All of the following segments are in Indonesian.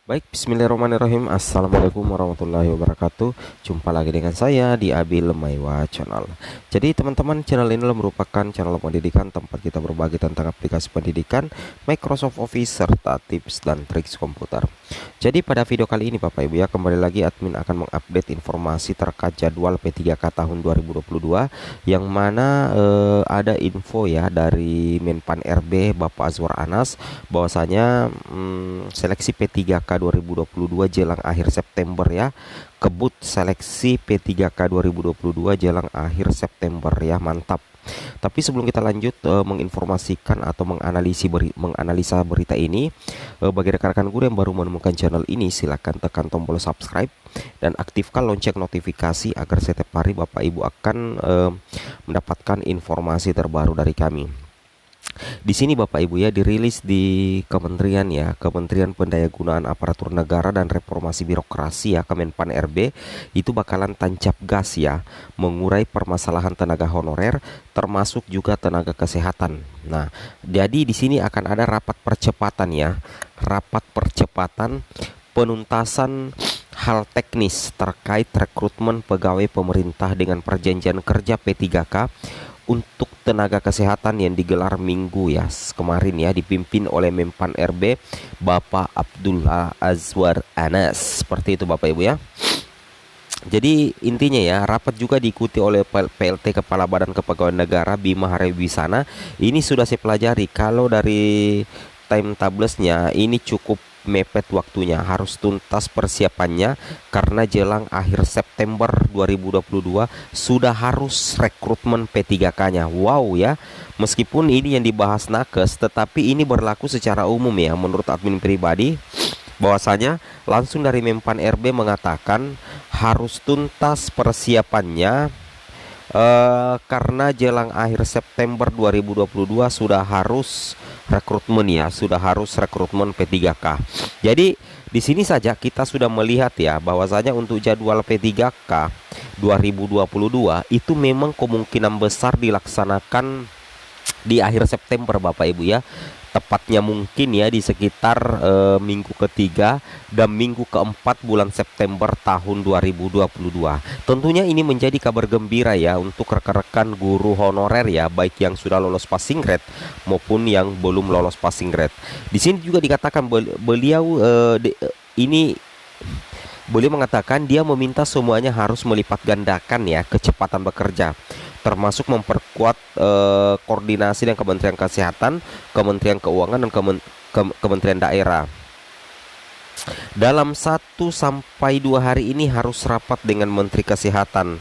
Baik, bismillahirrahmanirrahim. Assalamualaikum warahmatullahi wabarakatuh. Jumpa lagi dengan saya di Abil Maiwa Channel. Jadi teman-teman, channel ini merupakan channel pendidikan tempat kita berbagi tentang aplikasi pendidikan, Microsoft Office, serta tips dan trik komputer. Jadi pada video kali ini Bapak Ibu ya, kembali lagi admin akan mengupdate informasi terkait jadwal P3K tahun 2022, yang mana ada info ya dari Menpan RB Bapak Azwar Anas bahwasanya seleksi P3K 2022 jelang akhir September ya. Kebut seleksi P3K 2022 jelang akhir September ya, mantap. Tapi sebelum kita lanjut menginformasikan atau menganalisa berita ini, bagi rekan-rekan guru yang baru menemukan channel ini, silakan tekan tombol subscribe dan aktifkan lonceng notifikasi agar setiap hari Bapak Ibu akan mendapatkan informasi terbaru dari kami. Di sini Bapak Ibu ya, dirilis di Kementerian ya, Kementerian Pendayagunaan Aparatur Negara dan Reformasi Birokrasi ya, Kemenpan RB, itu bakalan tancap gas ya, mengurai permasalahan tenaga honorer termasuk juga tenaga kesehatan. Nah, jadi di sini akan ada rapat percepatan ya, rapat percepatan penuntasan hal teknis terkait rekrutmen pegawai pemerintah dengan perjanjian kerja P3K untuk tenaga kesehatan yang digelar minggu ya kemarin ya, dipimpin oleh Menpan RB Bapak Abdullah Azwar Anas. Seperti itu Bapak Ibu ya. Jadi intinya ya, rapat juga diikuti oleh PLT Kepala Badan Kepegawaian Negara Bima Hariwisana. Ini sudah saya pelajari, kalau dari timetablesnya ini cukup mepet waktunya, harus tuntas persiapannya karena jelang akhir September 2022 sudah harus rekrutmen P3K-nya. Wow ya, meskipun ini yang dibahas nakes, tetapi ini berlaku secara umum ya. Menurut admin pribadi, bahwasanya langsung dari Menpan RB mengatakan harus tuntas persiapannya karena jelang akhir September 2022 sudah harus rekrutmen ya, sudah harus rekrutmen P3K. Jadi di sini saja kita sudah melihat ya, bahwasanya untuk jadwal P3K 2022 itu memang kemungkinan besar dilaksanakan di akhir September Bapak Ibu ya. Tepatnya mungkin ya di sekitar minggu ketiga dan minggu keempat bulan September tahun 2022. Tentunya ini menjadi kabar gembira ya untuk rekan-rekan guru honorer ya, baik yang sudah lolos passing grade maupun yang belum lolos passing grade. Di sini juga dikatakan ini beliau mengatakan dia meminta semuanya harus melipat gandakan ya kecepatan bekerja, termasuk memperkuat koordinasi dengan Kementerian Kesehatan, Kementerian Keuangan dan Kementerian Daerah. Dalam 1 sampai 2 hari ini harus rapat dengan Menteri Kesehatan.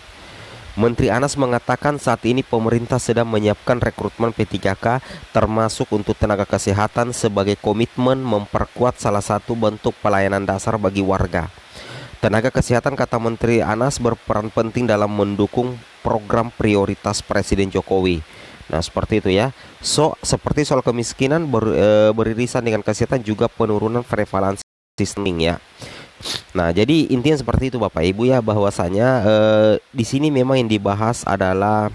Menteri Anas mengatakan saat ini pemerintah sedang menyiapkan rekrutmen P3K termasuk untuk tenaga kesehatan sebagai komitmen memperkuat salah satu bentuk pelayanan dasar bagi warga. Tenaga kesehatan, kata Menteri Anas, berperan penting dalam mendukung program prioritas Presiden Jokowi. Nah seperti itu ya. Seperti soal kemiskinan beririsan dengan kesehatan, juga penurunan prevalensi stunting ya. Nah jadi intinya seperti itu Bapak Ibu ya, bahwasanya di sini memang yang dibahas adalah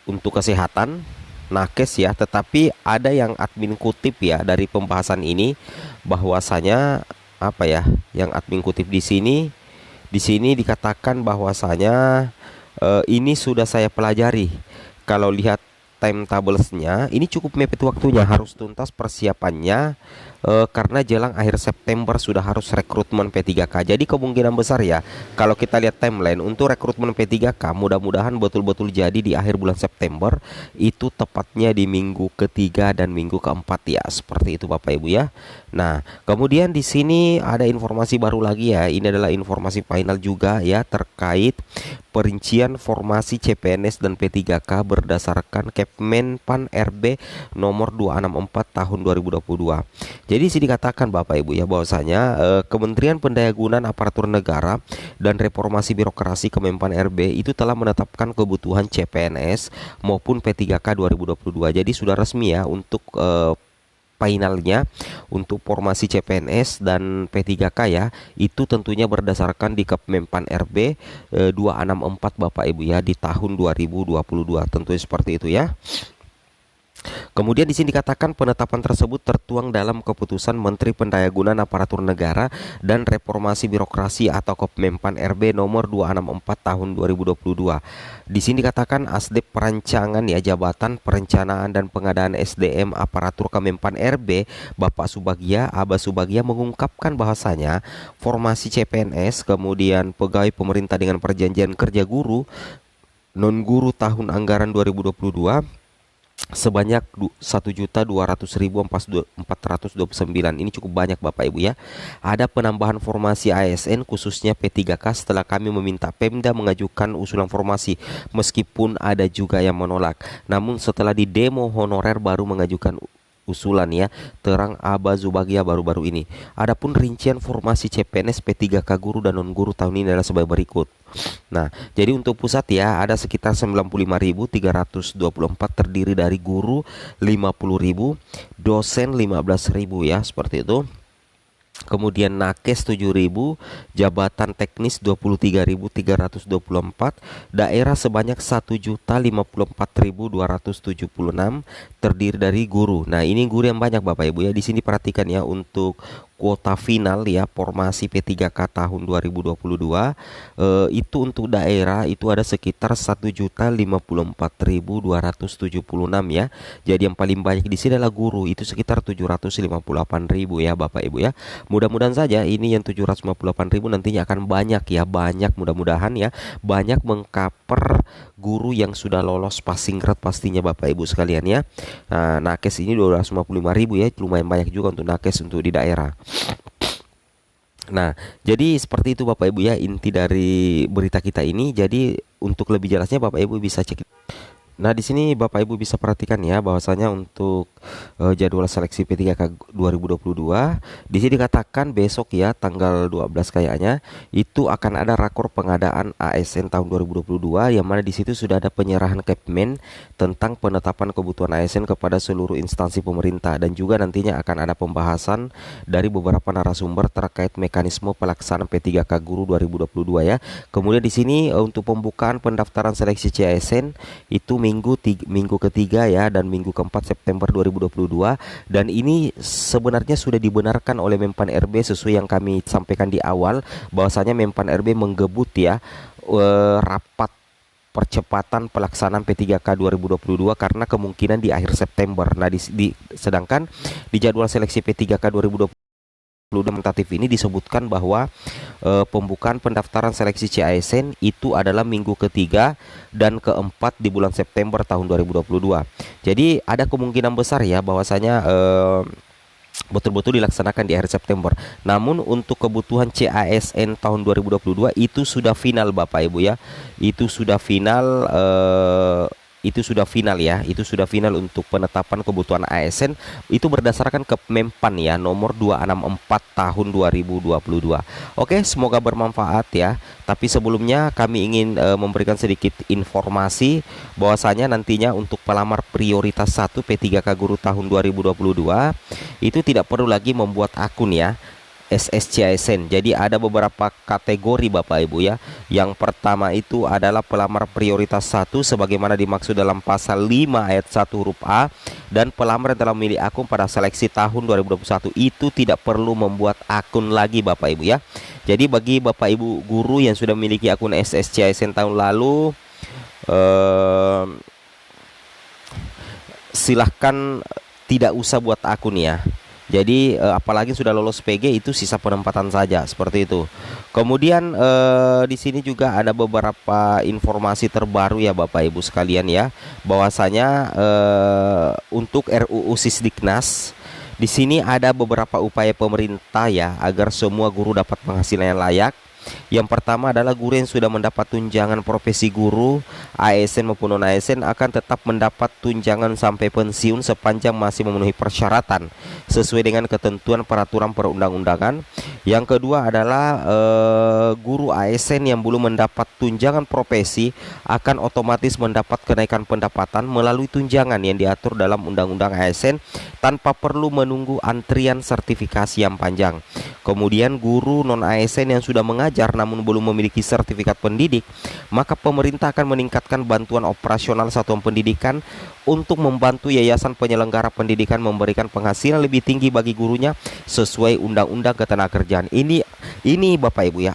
untuk kesehatan nakes ya, tetapi ada yang admin kutip ya dari pembahasan ini, bahwasanya apa ya, yang admin kutip di sini dikatakan bahwasanya ini sudah saya pelajari. Kalau lihat timetablesnya ini cukup mepet waktunya, harus tuntas persiapannya karena jelang akhir September sudah harus rekrutmen P3K. Jadi kemungkinan besar ya, kalau kita lihat timeline untuk rekrutmen P3K, mudah-mudahan betul-betul jadi di akhir bulan September, itu tepatnya di minggu ketiga dan minggu keempat ya. Seperti itu Bapak Ibu ya. Nah kemudian di sini ada informasi baru lagi ya, ini adalah informasi final juga ya, terkait perincian formasi CPNS dan P3K berdasarkan Kemenpan RB nomor 264 tahun 2022. Jadi sini dikatakan Bapak Ibu ya, bahwasanya Kementerian Pendayagunaan Aparatur Negara dan Reformasi Birokrasi Kemenpan RB itu telah menetapkan kebutuhan CPNS maupun P3K 2022. Jadi sudah resmi ya untuk finalnya untuk formasi CPNS dan P3K ya, itu tentunya berdasarkan di Kemenpan RB 264 Bapak Ibu ya, di tahun 2022. Tentunya seperti itu ya. Kemudian di sini dikatakan penetapan tersebut tertuang dalam keputusan Menteri Pendayagunaan Aparatur Negara dan Reformasi Birokrasi atau Kemenpan RB nomor 264 tahun 2022. Di sini dikatakan Asdep Perancangan ya Jabatan Perencanaan dan Pengadaan SDM Aparatur Kemenpan RB Bapak Subagia Aba Subagia mengungkapkan bahwasanya formasi CPNS kemudian pegawai pemerintah dengan perjanjian kerja guru non guru tahun anggaran 2022 sebanyak 1.200.429. Ini cukup banyak Bapak Ibu ya. Ada penambahan formasi ASN khususnya P3K setelah kami meminta Pemda mengajukan usulan formasi meskipun ada juga yang menolak. Namun setelah di demo honorer baru mengajukan usulan ya, terang Aba Zubagia baru-baru ini. Adapun rincian formasi CPNS P3K guru dan non guru tahun ini adalah sebagai berikut. Nah, jadi untuk pusat ya ada sekitar 95.324 terdiri dari guru 50.000, dosen 15.000 ya, seperti itu. Kemudian nakes 7.000, jabatan teknis 23.324, daerah sebanyak 1.054.276 terdiri dari guru. Nah, ini guru yang banyak Bapak Ibu ya. Di sini perhatikan ya untuk kuota final ya formasi P3K tahun 2022 itu untuk daerah itu ada sekitar 1.054.276 ya. Jadi yang paling banyak di sini adalah guru itu sekitar 758.000 ya Bapak Ibu ya. Mudah-mudahan saja ini yang 758.000 nantinya akan banyak ya, banyak mudah-mudahan ya, banyak mengcover guru yang sudah lolos passing grade pastinya Bapak Ibu sekalian ya. Nah, nakes ini 255.000 ya, lumayan banyak juga untuk nakes untuk di daerah. Nah, jadi seperti itu Bapak Ibu ya inti dari berita kita ini. Jadi untuk lebih jelasnya Bapak Ibu bisa cek. Nah, di sini Bapak Ibu bisa perhatikan ya bahwasanya untuk jadwal seleksi P3K 2022 di sini dikatakan besok ya tanggal 12 kayaknya itu akan ada rakor pengadaan ASN tahun 2022 yang mana di situ sudah ada penyerahan Kepmen tentang penetapan kebutuhan ASN kepada seluruh instansi pemerintah dan juga nantinya akan ada pembahasan dari beberapa narasumber terkait mekanisme pelaksanaan P3K Guru 2022 ya. Kemudian di sini untuk pembukaan pendaftaran seleksi CASN itu minggu ketiga ya dan minggu keempat September 2022 dan ini sebenarnya sudah dibenarkan oleh Menpan RB sesuai yang kami sampaikan di awal bahwasanya Menpan RB menggebut ya rapat percepatan pelaksanaan P3K 2022 karena kemungkinan di akhir September. Nah, sedangkan di jadwal seleksi P3K 2022 tentatif ini disebutkan bahwa pembukaan pendaftaran seleksi CASN itu adalah minggu ketiga dan keempat di bulan September tahun 2022. Jadi ada kemungkinan besar ya bahwasanya betul-betul dilaksanakan di akhir September. Namun untuk kebutuhan CASN tahun 2022 itu sudah final Bapak Ibu ya. Itu sudah final ya, itu sudah final untuk penetapan kebutuhan ASN itu berdasarkan Kemenpan ya nomor 264 tahun 2022. Oke, semoga bermanfaat ya. Tapi sebelumnya kami ingin memberikan sedikit informasi bahwasanya nantinya untuk pelamar prioritas 1 P3K Guru tahun 2022 itu tidak perlu lagi membuat akun ya SSCASN. Jadi ada beberapa kategori Bapak Ibu ya. Yang pertama itu adalah pelamar prioritas 1 sebagaimana dimaksud dalam pasal 5 ayat 1 huruf A dan pelamar yang telah memilih akun pada seleksi tahun 2021 itu tidak perlu membuat akun lagi Bapak Ibu ya. Jadi bagi Bapak Ibu guru yang sudah memiliki akun SSCASN tahun lalu silahkan tidak usah buat akun ya. Jadi apalagi sudah lolos PG itu sisa penempatan saja seperti itu. Kemudian di sini juga ada beberapa informasi terbaru ya Bapak Ibu sekalian ya, bahwasanya untuk RUU Sisdiknas di sini ada beberapa upaya pemerintah ya agar semua guru dapat penghasilan yang layak. Yang pertama adalah guru yang sudah mendapat tunjangan profesi guru ASN maupun non ASN akan tetap mendapat tunjangan sampai pensiun sepanjang masih memenuhi persyaratan sesuai dengan ketentuan peraturan perundang-undangan. Yang kedua adalah guru ASN yang belum mendapat tunjangan profesi akan otomatis mendapat kenaikan pendapatan melalui tunjangan yang diatur dalam Undang-Undang ASN tanpa perlu menunggu antrian sertifikasi yang panjang. Kemudian guru non ASN yang sudah mengajar namun belum memiliki sertifikat pendidik, maka pemerintah akan meningkatkan bantuan operasional satuan pendidikan untuk membantu yayasan penyelenggara pendidikan memberikan penghasilan lebih tinggi bagi gurunya sesuai Undang-Undang Ketenagakerjaan. Ini Bapak Ibu ya,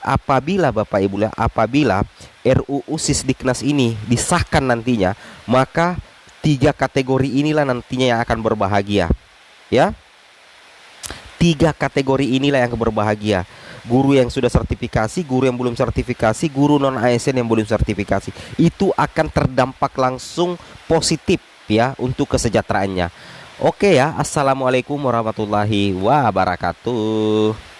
apabila RUU Sisdiknas ini disahkan nantinya, maka 3 kategori inilah nantinya yang akan berbahagia. Ya. 3 kategori inilah yang berbahagia. Guru yang sudah sertifikasi, guru yang belum sertifikasi, guru non ASN yang belum sertifikasi. Itu akan terdampak langsung positif ya untuk kesejahteraannya. Oke ya, assalamualaikum warahmatullahi wabarakatuh.